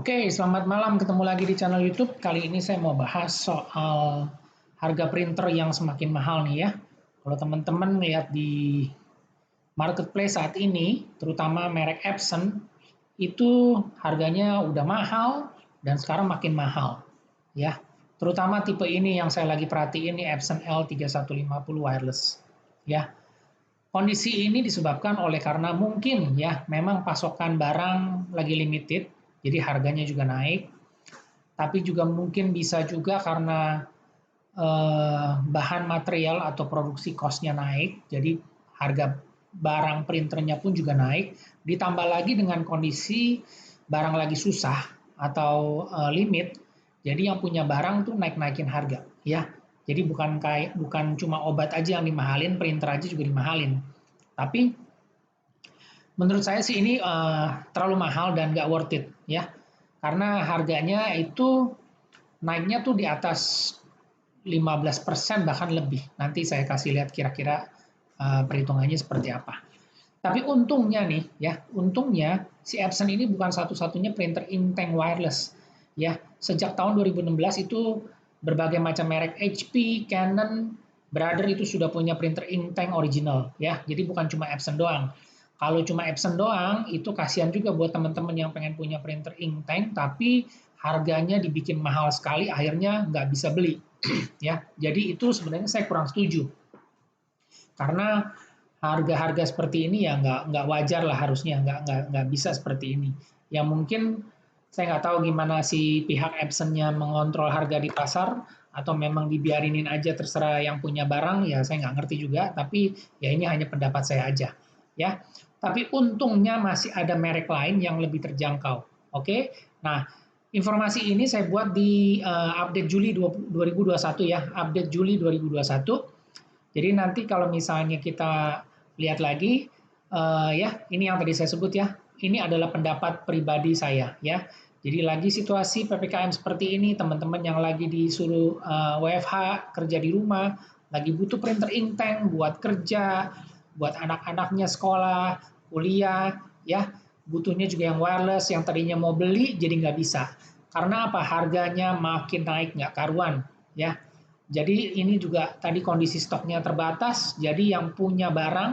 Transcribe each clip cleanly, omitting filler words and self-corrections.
Oke, selamat malam. Ketemu lagi di channel YouTube. Kali ini saya mau bahas soal harga printer yang semakin mahal nih ya. Kalau teman-teman lihat di marketplace saat ini, terutama merek Epson, itu harganya udah mahal dan sekarang makin mahal ya. Terutama tipe ini yang saya lagi perhatiin nih, Epson L3150 wireless ya. Kondisi ini disebabkan oleh karena mungkin ya memang pasokan barang lagi limited, jadi harganya juga naik. Tapi juga mungkin bisa juga karena bahan material atau produksi cost-nya naik, jadi harga barang printernya pun juga naik. Ditambah lagi dengan kondisi barang lagi susah atau limit, jadi yang punya barang tuh naik-naikin harga ya. Jadi bukan cuma obat aja yang dimahalin, printer aja juga dimahalin. Tapi menurut saya sih ini terlalu mahal dan nggak worth it ya. Karena harganya itu naiknya tuh di atas 15% bahkan lebih. Nanti saya kasih lihat kira-kira perhitungannya seperti apa. Tapi untungnya nih ya, untungnya si Epson ini bukan satu-satunya printer inktank wireless ya. Sejak tahun 2016 itu berbagai macam merek HP, Canon, Brother itu sudah punya printer inktank original ya. Jadi bukan cuma Epson doang. Kalau cuma Epson doang, itu kasihan juga buat teman-teman yang pengen punya printer inktank, tapi harganya dibikin mahal sekali, akhirnya nggak bisa beli. Ya, jadi itu sebenarnya saya kurang setuju. Karena harga-harga seperti ini ya nggak wajar lah harusnya, nggak bisa seperti ini. Ya mungkin saya nggak tahu gimana si pihak Epson-nya mengontrol harga di pasar, atau memang dibiarinin aja terserah yang punya barang, ya saya nggak ngerti juga, tapi ya ini hanya pendapat saya aja. Ya, tapi untungnya masih ada merek lain yang lebih terjangkau. Oke, nah informasi ini saya buat di update Juli 2021 ya, update Juli 2021. Jadi nanti kalau misalnya kita lihat lagi, ya ini yang tadi saya sebut ya, ini adalah pendapat pribadi saya ya. Jadi lagi situasi PPKM seperti ini, teman-teman yang lagi disuruh WFH, kerja di rumah, lagi butuh printer inktank buat kerja, buat anak-anaknya sekolah, kuliah, ya butuhnya juga yang wireless, yang tadinya mau beli jadi nggak bisa. Karena apa? Harganya makin naik nggak karuan, ya. Jadi ini juga tadi kondisi stoknya terbatas, jadi yang punya barang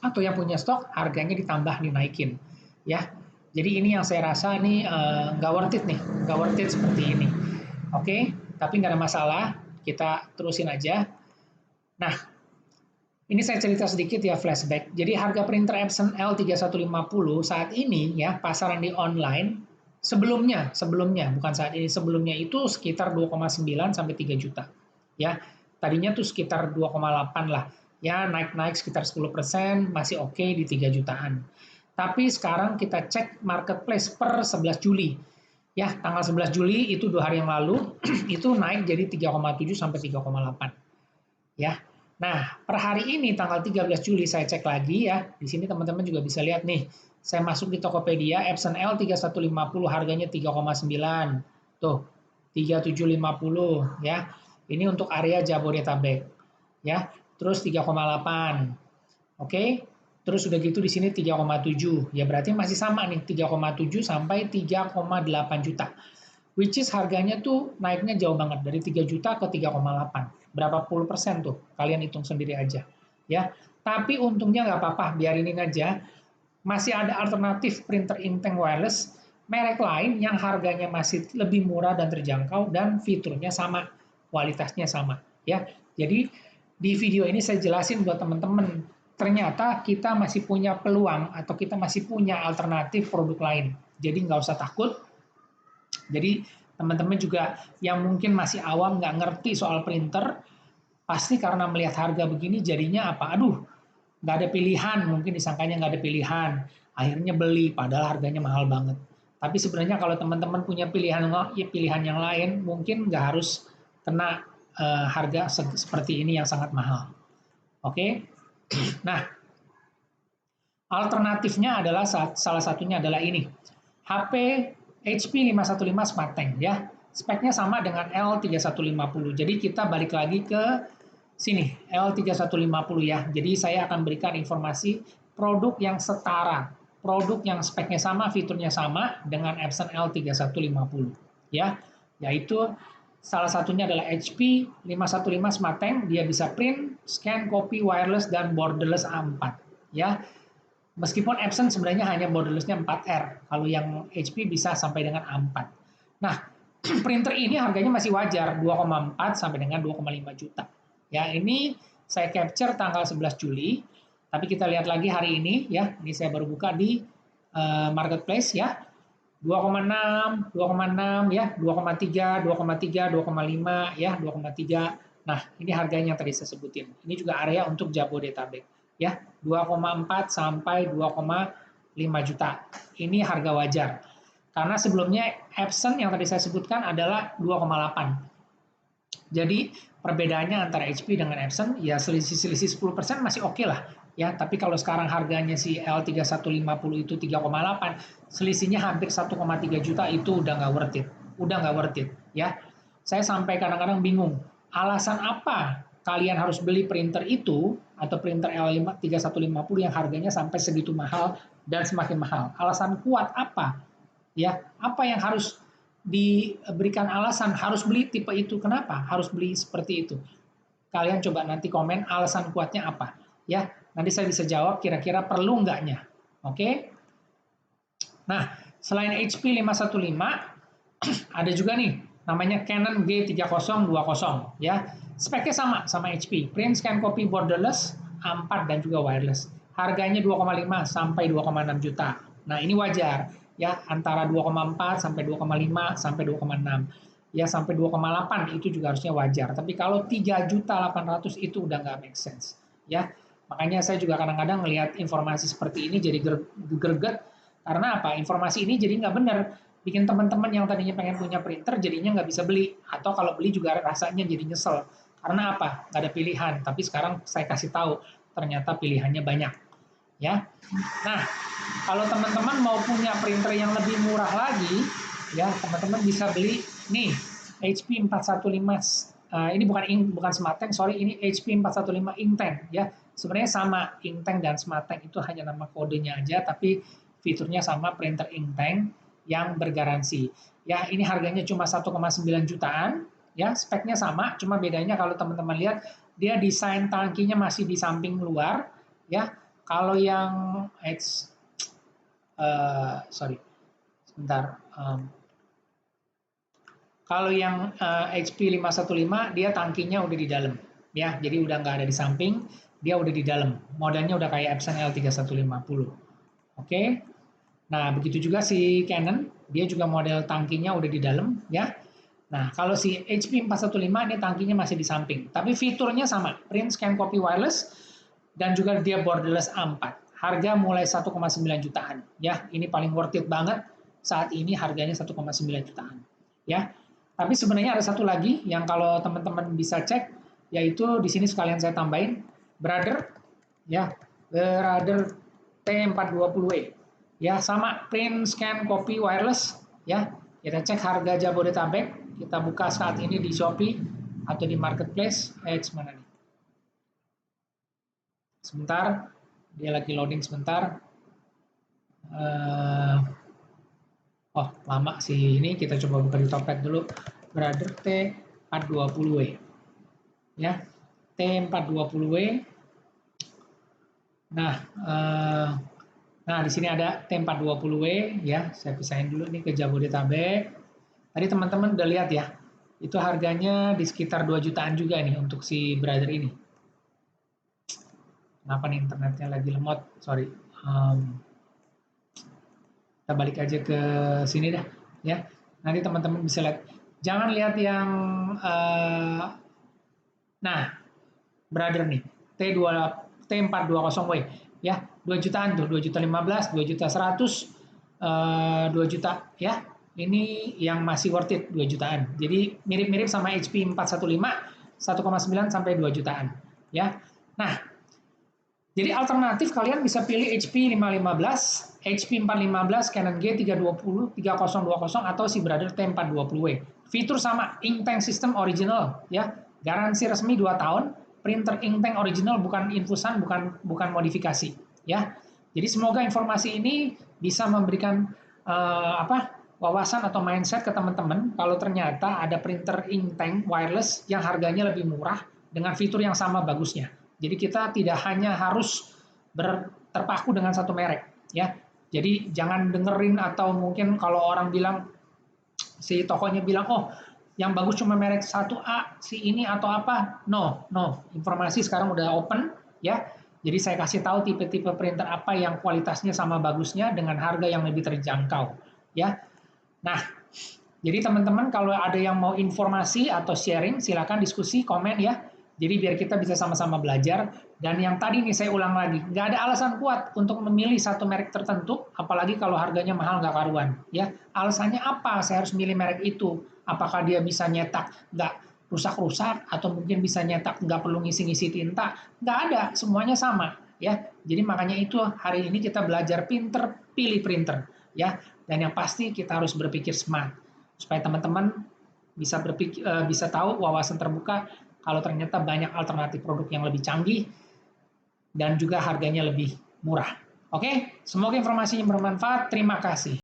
atau yang punya stok harganya ditambah dinaikin, ya. Jadi ini yang saya rasa nih nggak worth it nih, nggak worth it seperti ini. Oke, tapi nggak ada masalah, kita terusin aja. Nah, ini saya cerita sedikit ya flashback. Jadi harga printer Epson L3150 saat ini ya pasaran di online sebelumnya bukan saat ini, sebelumnya itu sekitar 2,9 sampai 3 juta. Ya, tadinya tuh sekitar 2,8 lah. Ya, naik-naik sekitar 10%, masih oke di 3 jutaan. Tapi sekarang kita cek marketplace per 11 Juli. Ya, tanggal 11 Juli itu 2 hari yang lalu itu naik jadi 3,7 sampai 3,8. Ya. Nah, per hari ini tanggal 13 Juli saya cek lagi ya. Di sini teman-teman juga bisa lihat nih. Saya masuk di Tokopedia, Epson L3150 harganya 3,9. Tuh, 3750 ya. Ini untuk area Jabodetabek. Ya. Terus 3,8. Oke. Terus udah gitu di sini 3,7. Ya berarti masih sama nih, 3,7 sampai 3,8 juta. Which is harganya tuh naiknya jauh banget dari 3 juta ke 3,8. Berapa puluh persen tuh? Kalian hitung sendiri aja. Ya. Tapi untungnya nggak apa-apa, biarinin aja. Masih ada alternatif printer inktank wireless merek lain yang harganya masih lebih murah dan terjangkau dan fiturnya sama, kualitasnya sama, ya. Jadi di video ini saya jelasin buat teman-teman, ternyata kita masih punya peluang atau kita masih punya alternatif produk lain. Jadi nggak usah takut. Jadi teman-teman juga yang mungkin masih awam nggak ngerti soal printer, pasti karena melihat harga begini jadinya apa? Aduh, nggak ada pilihan, mungkin disangkanya nggak ada pilihan, akhirnya beli padahal harganya mahal banget. Tapi sebenarnya kalau teman-teman punya pilihan yang lain, mungkin nggak harus kena harga seperti ini yang sangat mahal. Oke, nah alternatifnya adalah salah satunya adalah ini, HP HP 515 SmartTank ya. Speknya sama dengan L3150. Jadi kita balik lagi ke sini, L3150 ya. Jadi saya akan berikan informasi produk yang setara produk yang speknya sama, fiturnya sama dengan Epson L3150 ya, yaitu salah satunya adalah HP 515 SmartTank, dia bisa print, scan, copy, wireless dan borderless A4 ya. Meskipun Epson sebenarnya hanya borderless-nya 4R, kalau yang HP bisa sampai dengan A4. Nah, printer ini harganya masih wajar, 2,4 sampai dengan 2,5 juta. Ya, ini saya capture tanggal 11 Juli, tapi kita lihat lagi hari ini ya, ini saya baru buka di marketplace ya. 2,6, 2,6 ya, 2,3, 2,3, 2,5 ya, 2,3. Nah, ini harganya yang tadi saya sebutin. Ini juga area untuk Jabodetabek ya, 2,4 sampai 2,5 juta. Ini harga wajar. Karena sebelumnya Epson yang tadi saya sebutkan adalah 2,8. Jadi perbedaannya antara HP dengan Epson ya selisih 10% masih oke lah ya, tapi kalau sekarang harganya si L3150 itu 3,8, selisihnya hampir 1,3 juta, itu udah nggak worth it. Udah nggak worth it ya. Saya sampai kadang-kadang bingung, alasan apa kalian harus beli printer itu atau printer L3150 yang harganya sampai segitu mahal dan semakin mahal. Alasan kuat apa? Ya, apa yang harus diberikan alasan harus beli tipe itu? Kenapa harus beli seperti itu? Kalian coba nanti komen alasan kuatnya apa ya, nanti saya bisa jawab kira-kira perlu enggaknya. Oke. Nah, selain HP 515 ada juga nih namanya Canon G3020 ya, speknya sama HP, print, scan, copy, borderless, A4 dan juga wireless. Harganya 2,5 sampai 2,6 juta. Nah, ini wajar ya, antara 2,4 sampai 2,5 sampai 2,6 ya, sampai 2,8 itu juga harusnya wajar. Tapi kalau 3.800.000 itu udah nggak make sense ya. Makanya saya juga kadang-kadang melihat informasi seperti ini jadi greget. Karena apa? Informasi ini jadi nggak benar. Bikin teman-teman yang tadinya pengen punya printer jadinya nggak bisa beli. Atau kalau beli juga rasanya jadi nyesel. Karena apa? Nggak ada pilihan. Tapi sekarang saya kasih tahu, ternyata pilihannya banyak. Ya. Nah, kalau teman-teman mau punya printer yang lebih murah lagi, ya teman-teman bisa beli nih HP 415. Ini bukan SmartTank, sorry, ini HP 415 Inktank ya. Sebenarnya sama, Inktank dan SmartTank itu hanya nama kodenya aja, tapi fiturnya sama, printer Inktank yang bergaransi. Ya, ini harganya cuma 1,9 jutaan, ya, speknya sama, cuma bedanya kalau teman-teman lihat dia desain tangkinya masih di samping luar, ya. Kalau yang sorry, sebentar. Kalau yang HP 515 dia tangkinya udah di dalam, ya. Jadi udah nggak ada di samping, dia udah di dalam. Modelnya udah kayak Epson L3150. Oke. Nah, begitu juga si Canon, dia juga model tangkinya udah di dalam, ya. Nah, kalau si HP 415 ini tangkinya masih di samping, tapi fiturnya sama, print, scan, copy, wireless, dan juga dia borderless A4. Harga mulai 1,9 jutaan, ya. Ini paling worth it banget saat ini, harganya 1,9 jutaan, ya. Tapi sebenarnya ada satu lagi yang kalau teman-teman bisa cek, yaitu di sini sekalian saya tambahin, Brother, ya, Brother T420W. Ya, sama print, scan, copy, wireless. Ya, kita cek harga Jabodetabek. Kita buka saat ini di Shopee atau di Marketplace. Mana nih? Sebentar, dia lagi loading sebentar. Oh, lama sih ini. Kita coba buka di Topet dulu. Brother T420W. Ya, T420W. Nah, di sini ada T420W ya. Saya pisahin dulu nih ke Jabodetabek. Tadi teman-teman udah lihat ya. Itu harganya di sekitar 2 jutaan juga nih untuk si Brother ini. Kenapa nih internetnya lagi lemot? Sorry. Kita balik aja ke sini dah ya. Nanti teman-teman bisa lihat. Jangan lihat yang Brother nih. T420W ya, 2 jutaan tuh, 2 juta 15, 2 juta 100, 2 juta ya. Ini yang masih worth it, 2 jutaan. Jadi mirip-mirip sama HP 415, 1,9 sampai 2 jutaan ya. Nah, jadi alternatif kalian bisa pilih HP 515, HP 415, Canon G320, 3020 atau si Brother T420W. Fitur sama, Inktank system original ya. Garansi resmi 2 tahun, printer Inktank original, bukan infusan, bukan modifikasi ya. Jadi semoga informasi ini bisa memberikan wawasan atau mindset ke teman-teman kalau ternyata ada printer inktank wireless yang harganya lebih murah dengan fitur yang sama bagusnya. Jadi kita tidak hanya harus terpaku dengan satu merek, ya. Jadi jangan dengerin atau mungkin kalau orang bilang si tokonya bilang, oh yang bagus cuma merek 1A, si ini atau apa. No, no. Informasi sekarang udah open, ya. Jadi saya kasih tahu tipe-tipe printer apa yang kualitasnya sama bagusnya dengan harga yang lebih terjangkau, ya. Nah, jadi teman-teman kalau ada yang mau informasi atau sharing, silakan diskusi, komen ya. Jadi biar kita bisa sama-sama belajar. Dan yang tadi nih saya ulang lagi, nggak ada alasan kuat untuk memilih satu merek tertentu, apalagi kalau harganya mahal nggak karuan. Ya, alasannya apa? Saya harus milih merek itu. Apakah dia bisa nyetak nggak rusak-rusak atau mungkin bisa nyetak nggak perlu ngisi-ngisi tinta? Nggak ada, semuanya sama. Ya, jadi makanya itu hari ini kita belajar pinter, pilih printer. Ya, dan yang pasti kita harus berpikir smart supaya teman-teman bisa bisa tahu wawasan terbuka kalau ternyata banyak alternatif produk yang lebih canggih dan juga harganya lebih murah. Oke, semoga informasinya bermanfaat. Terima kasih.